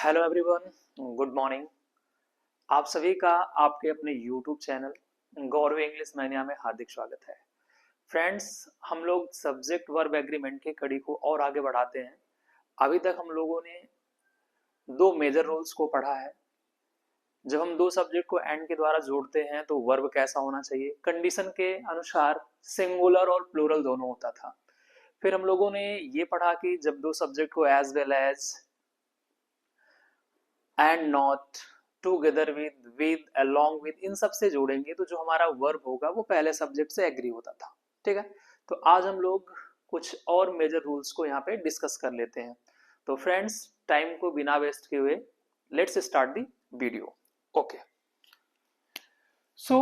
Hello everyone, good morning. आप सभी का आपके अपने यूट्यूब चैनल गौरव इंग्लिश मैनिया में हार्दिक स्वागत है। फ्रेंड्स, हम लोग सब्जेक्ट वर्ब एग्रीमेंट की कड़ी को और आगे बढ़ाते हैं। अभी तक हम लोगों ने दो मेजर रूल्स को पढ़ा है। जब हम दो सब्जेक्ट को एंड के द्वारा जोड़ते हैं तो वर्ब कैसा होना चाहिए, कंडीशन के अनुसार सिंगुलर और प्लूरल दोनों होता था। फिर हम लोगों ने ये पढ़ा कि जब दो सब्जेक्ट को as well as and not, together with along with, इन सब से जोड़ेंगे तो जो हमारा वर्ब होगा वो पहले सब्जेक्ट से एग्री होता था। ठीक है, तो आज हम लोग कुछ और मेजर रूल्स को यहाँ पे डिस्कस कर लेते हैं। तो फ्रेंड्स, टाइम को बिना वेस्ट किए हुए let's start the video. Okay, so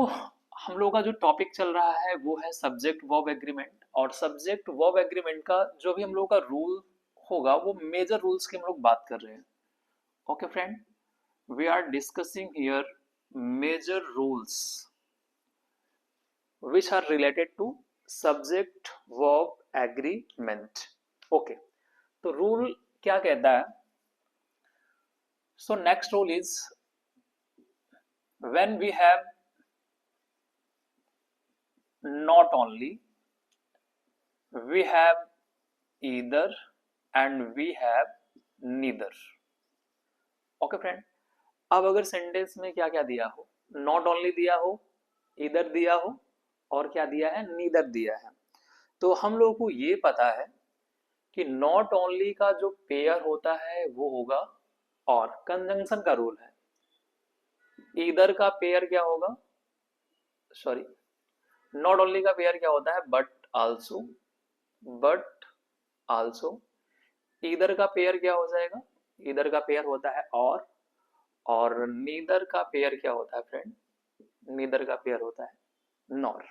हम लोग का जो टॉपिक चल रहा है वो है सब्जेक्ट वर्ब एग्रीमेंट। और सब्जेक्ट वर्ब एग्रीमेंट का जो भी हम लोग का रूल होगा वो मेजर रूल्स की हम लोग बात कर रहे हैं। Okay friend, we are discussing here major rules which are related to subject verb agreement. Okay, तो रूल क्या कहता है? So next rule is when we have not only, we have either and we have neither. Okay friend, अब अगर sentence में क्या क्या दिया हो, नॉट ओनली दिया हो, इधर दिया हो और क्या दिया है, नीदर दिया है, तो हम लोगों को ये पता है कि नॉट ओनली का जो पेयर होता है वो होगा और। कंजंक्शन का रूल है। इधर का पेयर क्या होगा, सॉरी, नॉट ओनली का पेयर क्या होता है, बट आल्सो, बट आल्सो। इधर का पेयर क्या हो जाएगा, इधर का पेयर होता है और नीदर का पेयर क्या होता है फ्रेंड, नीदर का पेयर होता है नॉर।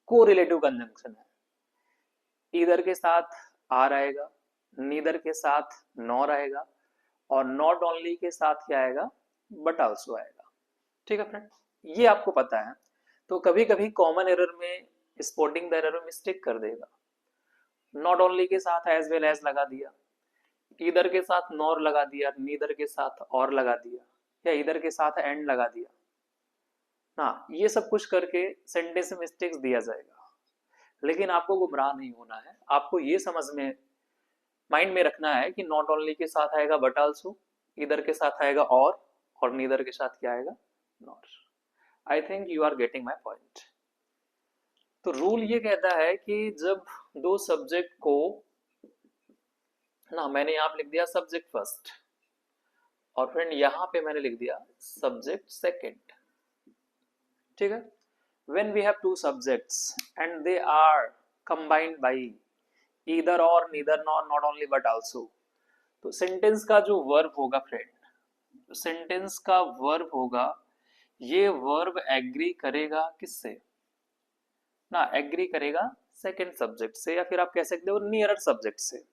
को रिलेटिव कंजंक्शन है। इधर के साथ आर आएगा, नीदर के साथ नॉर आएगा और नॉट ओनली के साथ क्या आएगा, बट आल्सो आएगा। ठीक है फ्रेंड, ये आपको पता है। तो कभी कभी कॉमन एरर में, स्पॉटिंग द एरर में मिस्टेक कर देगा। नॉट ओनली के साथ एज वेल एज लगा दिया, इधर के साथ नॉर लगा दिया, नीदर के साथ और लगा दिया, या इधर के साथ एंड लगा दिया ना, ये सब कुछ करके सेंटेंस में मिस्टेक्स दिया जाएगा। लेकिन आपको गुमराह नहीं होना है। आपको ये समझ में, माइंड में रखना है कि नॉट ओनली के साथ आएगा बट आल्सो, इधर के साथ आएगा और नीदर के साथ क्या आएगा, not. I think you are getting my point. तो रूल ये कहता है कि जब दो सब्जेक्ट को ना, मैंने यहां पे लिख दिया सब्जेक्ट फर्स्ट और फ्रेंड यहां पे मैंने लिख दिया सब्जेक्ट सेकेंड। ठीक है, when we have two subjects and they are combined by either or, neither nor, not only but also, तो सेंटेंस का जो वर्ब होगा फ्रेंड, सेंटेंस का वर्ब होगा, ये वर्ब एग्री करेगा किससे ना, एग्री करेगा सेकंड सब्जेक्ट से, या फिर आप कह सकते हो नियरर सब्जेक्ट से।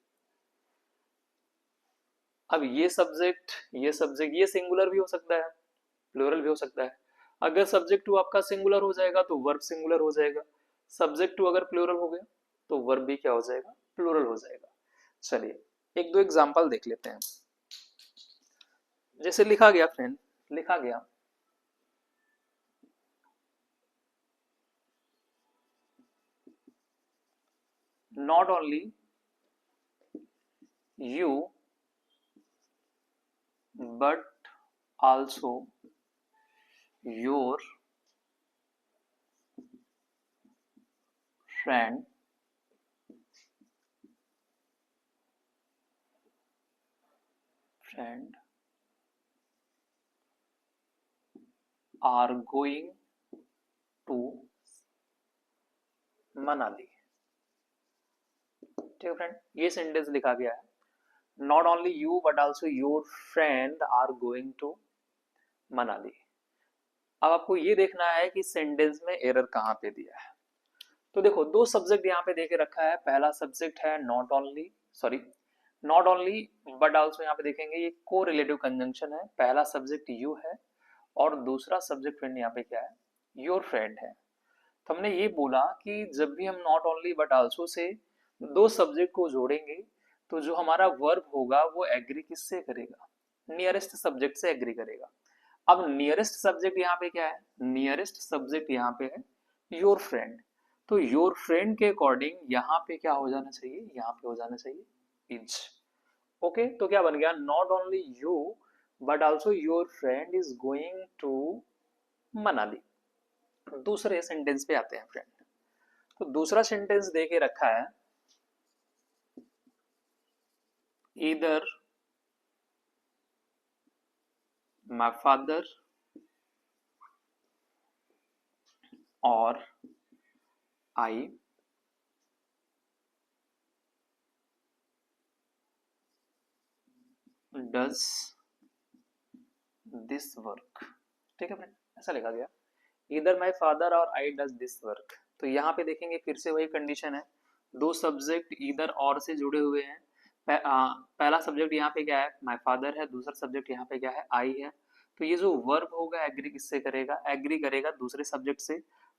अब ये सब्जेक्ट ये सिंगुलर भी हो सकता है, प्लूरल भी हो सकता है। अगर सब्जेक्ट टू आपका सिंगुलर हो जाएगा तो वर्ब सिंगुलर हो जाएगा, सब्जेक्ट टू अगर प्लूरल हो गया तो वर्ब भी क्या हो जाएगा, प्लूरल हो जाएगा। चलिए एक दो एग्जांपल देख लेते हैं। जैसे लिखा गया फ्रेंड, लिखा गया not only you but also your friend are going to Manali. ठीक है फ्रेंड, ये सेंटेंस लिखा गया है, not only you but also your friend are going to Manali. अब आपको ये देखना है कि सेंटेंस में एरर कहां पे दिया है। तो देखो दो सब्जेक्ट यहाँ पे देके रखा है। पहला सब्जेक्ट है not only, sorry not only but also, यहाँ पे देखेंगे ये को रिलेटिव कंजंक्शन है। पहला सब्जेक्ट यू है और दूसरा सब्जेक्ट फ्रेंड यहाँ पे क्या है, योर फ्रेंड है। तो हमने ये बोला कि जब भी हम not only but also say दो सब्जेक्ट को जोड़ेंगे तो जो हमारा वर्ब होगा वो एग्री किससे करेगा, नियरेस्ट सब्जेक्ट से एग्री करेगा। अब नियरेस्ट सब्जेक्ट यहाँ पे क्या है, नियरेस्ट सब्जेक्ट यहाँ पे है योर फ्रेंड, तो योर फ्रेंड के अकॉर्डिंग यहाँ पे क्या हो जाना चाहिए, यहाँ पे हो जाना चाहिए इज। ओके, तो क्या बन गया, not only you but also your friend is going to Manali. दूसरे सेंटेंस पे आते हैं फ्रेंड। तो दूसरा सेंटेंस दे के रखा है ईदर माय फादर और आई डज दिस वर्क। ठीक है फ्रेंड, ऐसा लिखा गया इधर माय फादर और आई डज दिस वर्क। तो यहाँ पे देखेंगे फिर से वही कंडीशन है, दो सब्जेक्ट इधर और से जुड़े हुए हैं। पहला सब्जेक्ट यहाँ पे क्या है, माय फादर है, दूसरा सब्जेक्ट यहाँ पे क्या है, आई है। तो ये जो वर्ब होगा एग्री किससे करेगा, एग्री करेगा दूसरे सब्जेक्ट से।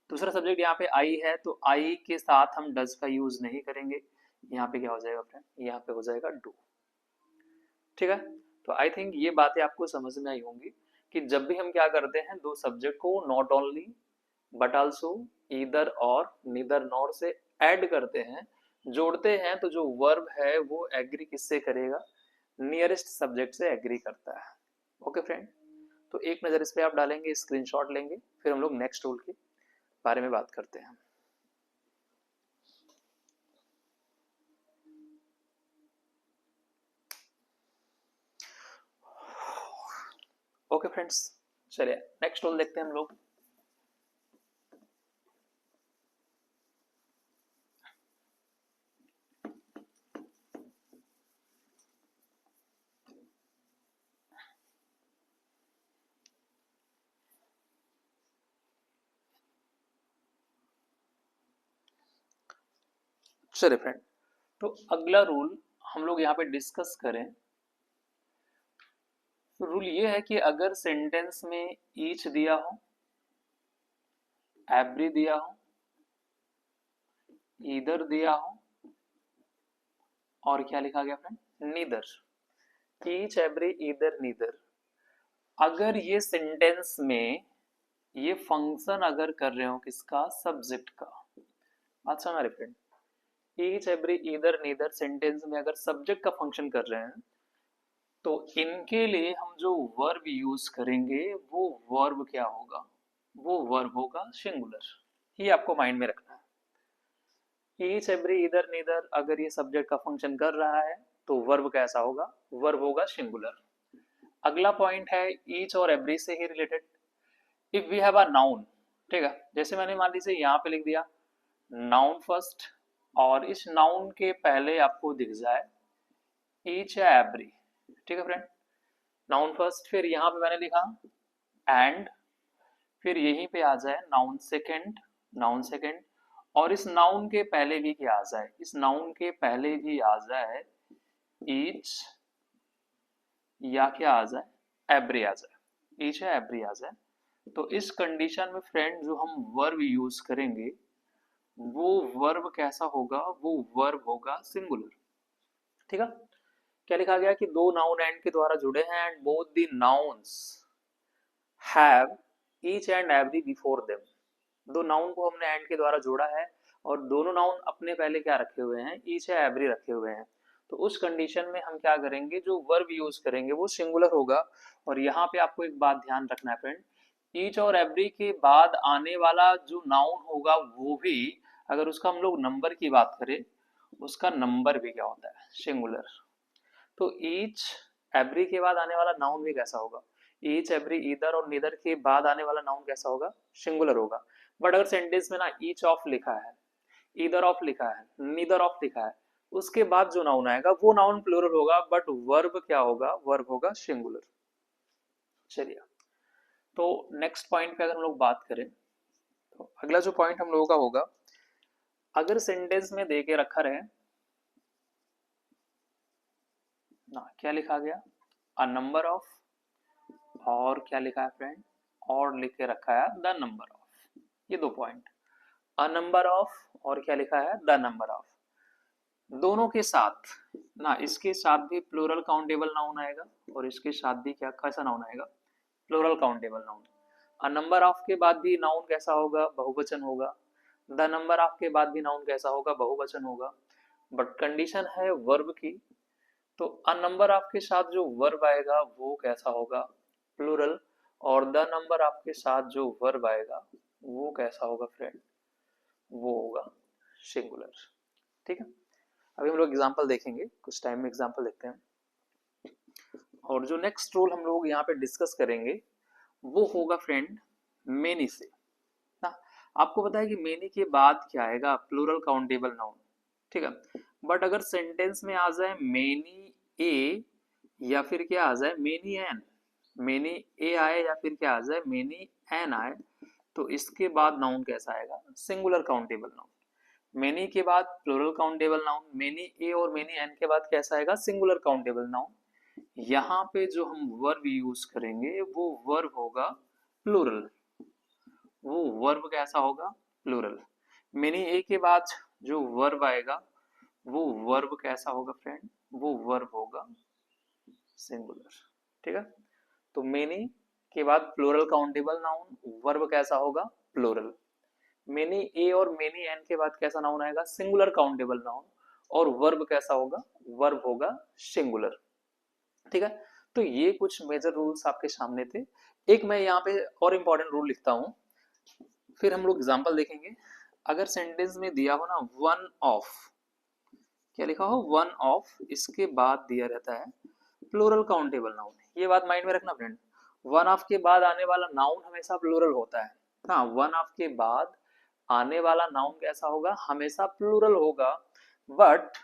दूसरा सब्जेक्ट यहाँ पे आई है, तो आई के साथ हम डज का यूज नहीं करेंगे। यहाँ पे क्या हो जाएगा फ्रेंड, यहाँ पे हो जाएगा डू। ठीक है, तो आई थिंक ये बातें आपको समझ में आई होंगी कि जब भी हम क्या करते हैं, दो सब्जेक्ट को not only but also either और नीदर नॉर से ऐड करते हैं, जोड़ते हैं, तो जो वर्ब है वो एग्री किससे करेगा, नियरेस्ट सब्जेक्ट से एग्री करता है। ओके फ्रेंड, तो एक नजर इस पे आप डालेंगे, स्क्रीनशॉट लेंगे, फिर हम लोग नेक्स्ट रूल के बारे में बात करते हैं। ओके फ्रेंड्स, चलिए नेक्स्ट रूल देखते हैं हम लोग। चलिए फ्रेंड, तो अगला रूल हम लोग यहाँ पे डिस्कस करें। तो रूल ये है कि अगर सेंटेंस में ईच दिया हो, एवरी दिया हो, ईदर दिया हो, और क्या लिखा गया friend, neither, each every either neither, अगर ये सेंटेंस में ये फंक्शन अगर कर रहे हो किसका, सब्जेक्ट का। बात समझ रहे friend, each every either neither sentence में अगर सब्जेक्ट का फंक्शन कर रहे हैं, तो इनके लिए हम जो वर्ब यूज करेंगे वो वर्ब क्या होगा, वो वर्ब होगा सिंगुलर। ये आपको माइंड में रखना है। ईच एवरी इधर नीदर अगर ये सब्जेक्ट का फंक्शन कर रहा है तो वर्ब कैसा होगा, वर्ब होगा सिंगुलर। अगला पॉइंट है ईच और एवरी से ही related. If we have a noun, ठीक है, जैसे मैंने मान लीजिए यहाँ पे लिख दिया नाउन फर्स्ट, और इस नाउन के पहले आपको दिख जाए ईच या एवरी। ठीक है फ्रेंड, नाउन फर्स्ट, फिर यहाँ पे मैंने लिखा एंड, फिर यहीं पे आ जाए नाउन सेकेंड, नाउन सेकेंड, और इस नाउन के पहले भी क्या आ जाए, इस नाउन के पहले भी आ जाए ईच या क्या आ जाए, एवरी आ जाए, ईच या एवरी आ जाए। तो इस कंडीशन में फ्रेंड जो हम वर्ब यूज करेंगे वो वर्ब कैसा होगा, वो वर्ब होगा सिंगुलर। ठीक है, क्या लिखा गया कि दो नाउन एंड के द्वारा जुड़े हैं and both the nouns have each and every before them. दो नाउन को हमने एंड के द्वारा जोड़ा है और दोनों नाउन अपने पहले क्या रखे हुए हैं, ईच या एवरी रखे हुए हैं। तो उस कंडीशन में हम क्या करेंगे, जो वर्ब यूज करेंगे वो सिंगुलर होगा। और यहाँ पे आपको एक बात ध्यान रखना है फ्रेंड, ईच और एवरी के बाद आने वाला जो नाउन होगा वो भी, अगर उसका हम लोग नंबर की बात करें, उसका नंबर भी क्या होता है, सिंगुलर। तो ईच एवरी के बाद आने वाला नाउन भी कैसा होगा, ईच एवरी ईदर और नीदर के बाद आने वाला नाउन कैसा होगा, सिंगुलर होगा। बट अगर सेंटेंस में ना ईच ऑफ लिखा है, ईदर ऑफ लिखा है, नीदर ऑफ लिखा है, उसके बाद जो नाउन आएगा वो नाउन प्लूरल होगा, बट वर्ब क्या होगा, वर्ब होगा सिंगुलर। चलिए, तो नेक्स्ट पॉइंट पे अगर हम लोग बात करें, तो अगला जो पॉइंट हम लोगों का होगा, अगर सेंटेंस में दे के रखा रहे ना, क्या लिखा गया, अ नंबर ऑफ, और क्या लिखा है फ्रेंड, और लिख के रखा है द नंबर ऑफ। ये दो पॉइंट, अ नंबर ऑफ और क्या लिखा है, द नंबर ऑफ। दोनों के साथ ना, इसके साथ भी प्लूरल काउंटेबल नाउन आएगा और इसके साथ भी क्या कैसा नाउन आएगा, plural countable noun. A number of के बाद भी नाउन कैसा होगा, बहुवचन होगा। द नंबर ऑफ के बाद भी नाउन कैसा होगा, बहुवचन होगा। बट कंडीशन है वर्ब की, तो अ नंबर ऑफ के साथ जो वर्ब आएगा वो कैसा होगा, प्लूरल। और द नंबर ऑफ के साथ जो वर्ब आएगा वो कैसा होगा फ्रेंड, वो होगा सिंगुलर। ठीक है, अभी हम लोग एग्जांपल देखेंगे, कुछ टाइम में एग्जांपल देखते हैं। और जो नेक्स्ट रूल हम लोग यहाँ पे डिस्कस करेंगे वो होगा फ्रेंड मेनी से ना। आपको पता है कि मेनी के बाद क्या आएगा, प्लूरल काउंटेबल नाउन। ठीक है, बट अगर सेंटेंस में आ जाए मेनी ए या फिर क्या आ जाए मेनी एन, मेनी ए आए या फिर क्या आ जाए मेनी एन आए, तो इसके बाद नाउन कैसा आएगा, सिंगुलर काउंटेबल नाउन। मेनी के बाद plural countable noun, many a और मेनी एन के बाद कैसा आएगा, सिंगुलर काउंटेबल नाउन। यहाँ पे जो हम वर्ब यूज करेंगे वो वर्ब होगा प्लूरल, वो वर्ब कैसा होगा, प्लूरल। मेनी ए के बाद जो वर्ब आएगा वो वर्ब कैसा होगा फ्रेंड, वो वर्ब होगा सिंगुलर। ठीक है, तो मेनी के बाद प्लूरल काउंटेबल नाउन, वर्ब कैसा होगा, प्लूरल। मेनी ए और मेनी एन के बाद कैसा नाउन आएगा, सिंगुलर काउंटेबल नाउन, और वर्ब कैसा होगा, वर्ब होगा सिंगुलर। ठीक है, तो ये कुछ मेजर रूल्स आपके सामने थे। एक मैं यहाँ पे और इम्पोर्टेंट रूल लिखता हूँ, फिर हम लोग एग्जांपल देखेंगे। अगर सेंटेंस में दिया हो ना वन ऑफ, क्या लिखा हो, वन ऑफ, इसके बाद दिया रहता है प्लूरल काउंटेबल नाउन। ये बात माइंड में रखना फ्रेंड, वन ऑफ के बाद आने वाला नाउन हमेशा प्लूरल होता है। हाँ, वन ऑफ के बाद आने वाला नाउन कैसा होगा, हमेशा प्लूरल होगा। बट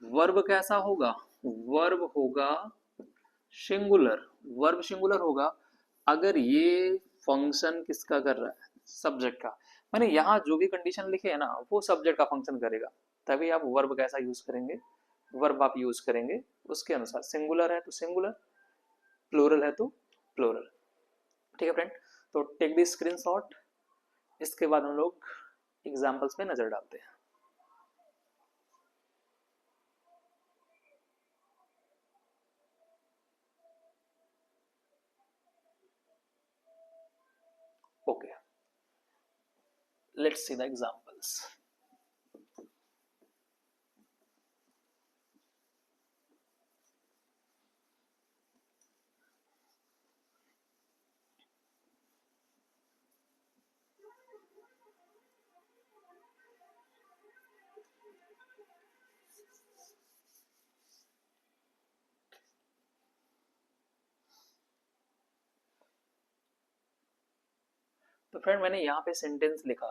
वर्ब कैसा होगा, वर्ब होगा सिंगुलर, वर्ब सिंगुलर होगा अगर ये फंक्शन किसका कर रहा है, सब्जेक्ट का। मैंने यहाँ जो भी कंडीशन लिखे है ना वो सब्जेक्ट का फंक्शन करेगा, तभी आप वर्ब कैसा यूज करेंगे, वर्ब आप यूज करेंगे उसके अनुसार। सिंगुलर है तो सिंगुलर, प्लूरल है तो प्लूरल। ठीक है फ्रेंड, तो टेक दी स्क्रीनशॉट, इसके बाद हम लोग एग्जांपल्स पे नजर डालते हैं। Okay, let's see the examples. तो फ्रेंड मैंने यहाँ पे सेंटेंस लिखा,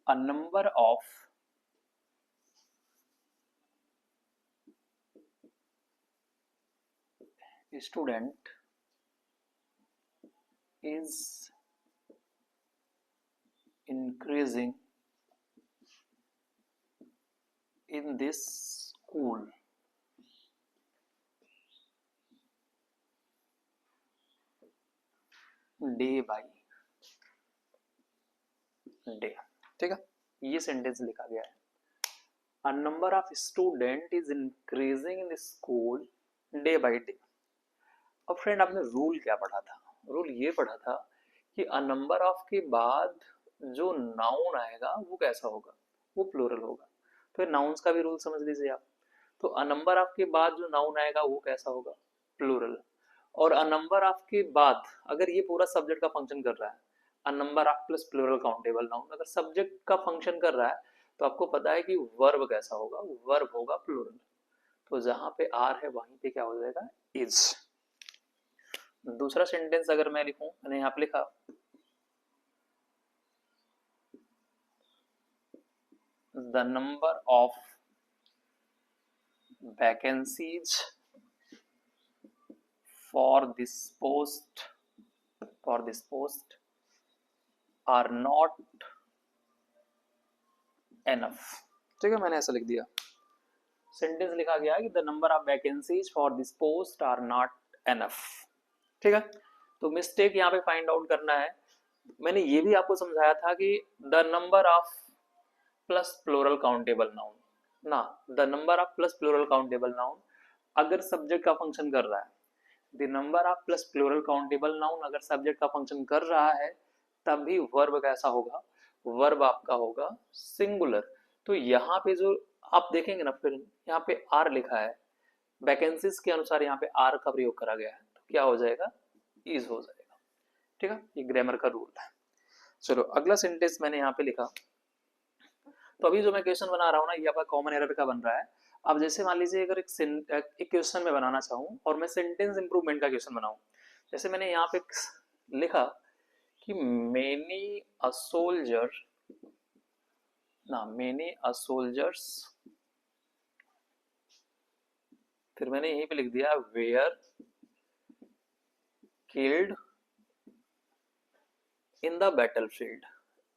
a number of student is increasing in this school day by day। ठीक है, ये सेंटेंस लिखा गया है, a number of student is increasing in the school day by day। अब फ्रेंड आपने रूल क्या पढ़ा था, रूल ये पढ़ा था कि a number of के बाद जो नाउन आएगा वो कैसा होगा, वो प्लूरल होगा। फिर नाउन्स का भी रूल समझ लीजिए आप, तो अ नंबर ऑफ के बाद जो नाउन आएगा वो कैसा होगा, प्लूरल। और अ नंबर ऑफ के बाद अगर ये पूरा सब्जेक्ट का फंक्शन कर रहा है, a number of plus plural countable noun अगर सब्जेक्ट का फंक्शन कर रहा है, तो आपको पता है कि वर्ब कैसा होगा, वर्ब होगा प्लूरल। तो जहां पे आर है वहीं पे क्या हो जाएगा, इज। दूसरा सेंटेंस अगर मैं लिखूं, मैंने यहाँ पे लिखा the number of vacancies for this post are not enough। ठीक है, मैंने ऐसा लिख दिया, सेंटेंस लिखा गया कि the number of vacancies for this post are not enough. ठीक है, तो मिस्टेक यहाँ पे फाइंड आउट करना है, मैंने ये भी आपको समझाया था कि the number of plus plural countable noun ना, the number of plus plural countable noun अगर सब्जेक्ट का फंक्शन कर रहा है, the number of plus plural countable noun अगर सब्जेक्ट का फंक्शन कर रहा है, तभी वर्ब कैसा होगा, वर्ब आपका होगा सिंगुलर। तो यहाँ पे जो आप देखेंगे ना, फिर यहाँ पे आर लिखा है, वैकेंसीज के अनुसार यहाँ पे आर का प्रयोग करा गया है, तो क्या हो जाएगा, इज हो जाएगा। ठीक है, ये ग्रामर का रूल है। चलो अगला सेंटेंस मैंने यहाँ पे लिखा। तो अभी जो मैं क्वेश्चन बना रहा हूँ ना, ये आपका कॉमन एरर का बन रहा है। अब जैसे मान लीजिए अगर एक क्वेश्चन में बनाना चाहूँ और मैं सेंटेंस इंप्रूवमेंट का क्वेश्चन बनाऊं, जैसे मैंने यहाँ पे लिखा कि मेनी अ सोल्जर ना, मेनी अ सोल्जर्स, फिर मैंने यहीं पे लिख दिया where killed in the battlefield,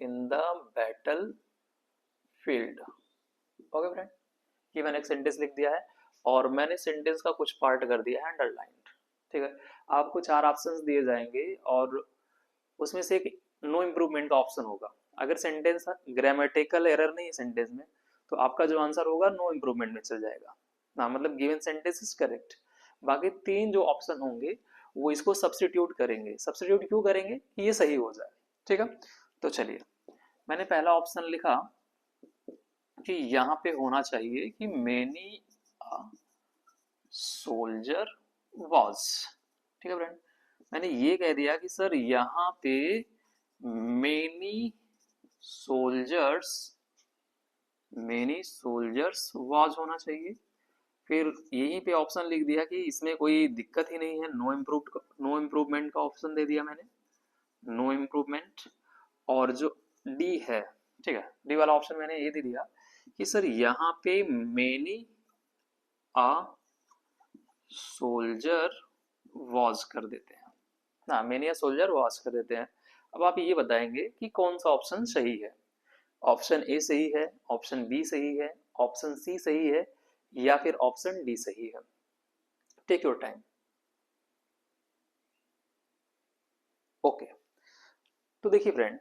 in the battle field. Okay friend, ये मैंने एक सेंटेंस लिख दिया है और मैंने सेंटेंस का कुछ पार्ट कर दिया है अंडरलाइंड। ठीक है, आपको 4 ऑप्शंस दिए जाएंगे और उसमें से एक नो इम्प्रूवमेंट का ऑप्शन होगा। अगर सेंटेंस ग्रामेटिकल एरर नहीं है सेंटेंस में, तो आपका जो आंसर होगा नो इम्प्रूवमेंट में चल जाएगा ना, मतलब गिवन सेंटेंस इज करेक्ट। बाकी 3 जो ऑप्शन होंगे वो इसको सब्स्टिट्यूट करेंगे। सब्स्टिट्यूट क्यों करेंगे, कि ये सही हो जाए। ठीक है, तो चलिए मैंने पहला ऑप्शन लिखा कि यहाँ पे होना चाहिए कि मेनी सोल्जर वॉज। ठीक है फ्रेंड, मैंने ये कह दिया कि सर यहाँ पे many soldiers, many soldiers was होना चाहिए। फिर यहीं पे ऑप्शन लिख दिया कि इसमें कोई दिक्कत ही नहीं है, नो इम्प्रूवमेंट का ऑप्शन दे दिया मैंने, नो इम्प्रूवमेंट। और जो डी है, ठीक है, डी वाला ऑप्शन मैंने ये दे दिया कि सर यहाँ पे मेनी अ सोल्जर वॉज कर देते हैं ना, मेनी अ सोल्जर वॉज कर देते हैं। अब आप ये बताएंगे कि कौन सा ऑप्शन सही है। ऑप्शन ए सही है, ऑप्शन बी सही है, ऑप्शन सी सही है, या फिर ऑप्शन डी सही है। Take your time. ओके, तो देखिए फ्रेंड,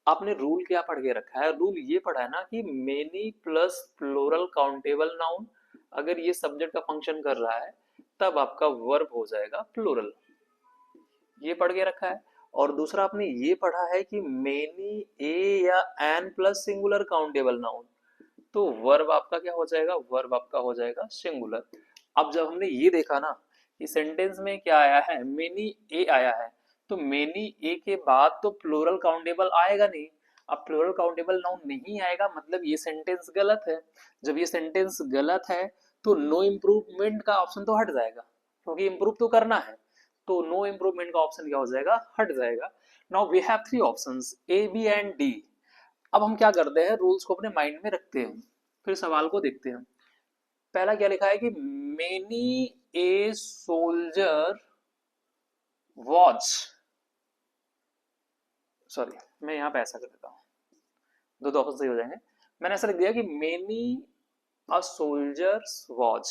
आपने रूल क्या पढ़ के रखा है, रूल ये पढ़ा है ना कि many plus plural countable noun अगर ये सब्जेक्ट का फंक्शन कर रहा है, तब आपका वर्ब हो जाएगा प्लूरल, ये पढ़ के रखा है। और दूसरा आपने ये पढ़ा है कि मेनी ए या an plus singular countable noun, तो वर्ब आपका क्या हो जाएगा, वर्ब आपका हो जाएगा सिंगुलर। अब जब हमने ये देखा ना कि सेंटेंस में क्या आया है, मेनी ए आया है, तो मेनी ए के बाद तो प्लूरल काउंटेबल आएगा नहीं। अब प्लूरल काउंटेबल नाउन नहीं आएगा, मतलब ये सेंटेंस गलत है। जब ये सेंटेंस गलत है तो नो इम्प्रूवमेंट का ऑप्शन तो हट जाएगा, क्योंकि इम्प्रूव तो करना है। तो नो इम्प्रूवमेंट का ऑप्शन क्या हो जाएगा, हट जाएगा। Now we have 3 options A B and D. अब हम क्या करते हैं, रूल्स को अपने माइंड में रखते हैं, फिर सवाल को देखते हैं। पहला क्या लिखा है कि many a soldier watch, sorry मैं यहाँ पे ऐसा कर देता हूँ, दो ऑप्शन सही हो जाएंगे। मैंने ऐसा लिख दिया कि मेनी अ सोल्जर्स वॉच।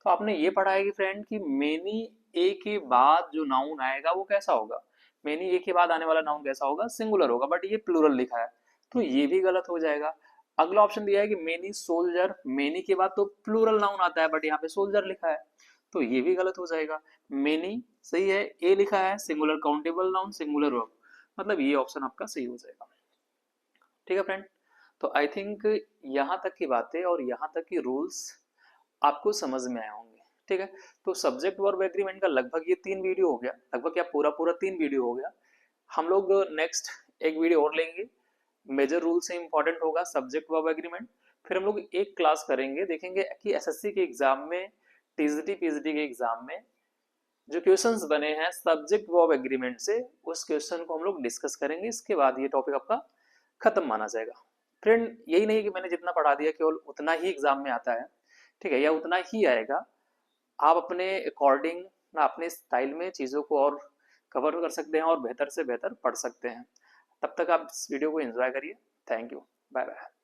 तो आपने ये पढ़ा है कि फ्रेंड कि मेनी ए के बाद जो नाउन आएगा वो कैसा होगा, मेनी ए के बाद आने वाला नाउन कैसा होगा, सिंगुलर होगा, बट ये प्लूरल लिखा है, तो ये भी गलत हो जाएगा। अगला ऑप्शन दिया है कि मेनी सोल्जर, मेनी के बाद तो प्लूरल नाउन आता है, बट यहाँ पे सोल्जर लिखा है, तो ये भी गलत हो जाएगा। मेनी सही है, ए लिखा है singular countable noun singular verb, मतलब ये ऑप्शन आपका सही हो जाएगा। ठीक है फ्रेंड, तो आई थिंक यहाँ तक की बातें और यहाँ तक की रूल्स आपको समझ में आए होंगे। ठीक है, तो सब्जेक्ट वर्ब एग्रीमेंट का लगभग ये 3 वीडियो हो गया, लगभग क्या पूरा पूरा 3 वीडियो हो गया। हम लोग नेक्स्ट एक वीडियो और लेंगे, मेजर रूल से इंपॉर्टेंट होगा सब्जेक्ट वर्ब एग्रीमेंट। फिर हम लोग एक क्लास करेंगे, देखेंगे कि एसएससी के एग्जाम में, टीजीटी पीजीटी के एग्जाम में जो क्वेश्चंस बने हैं सब्जेक्ट वर्ब एग्रीमेंट से, उस क्वेश्चन को हम लोग डिस्कस करेंगे। इसके बाद ये टॉपिक आपका खत्म माना जाएगा। फ्रेंड यही नहीं कि मैंने जितना पढ़ा दिया केवल उतना ही एग्जाम में आता है, ठीक है, या उतना ही आएगा। आप अपने अकॉर्डिंग ना अपने स्टाइल में चीज़ों को और कवर कर सकते हैं और बेहतर से बेहतर पढ़ सकते हैं। तब तक आप इस वीडियो को एंजॉय करिए। Thank you, bye bye.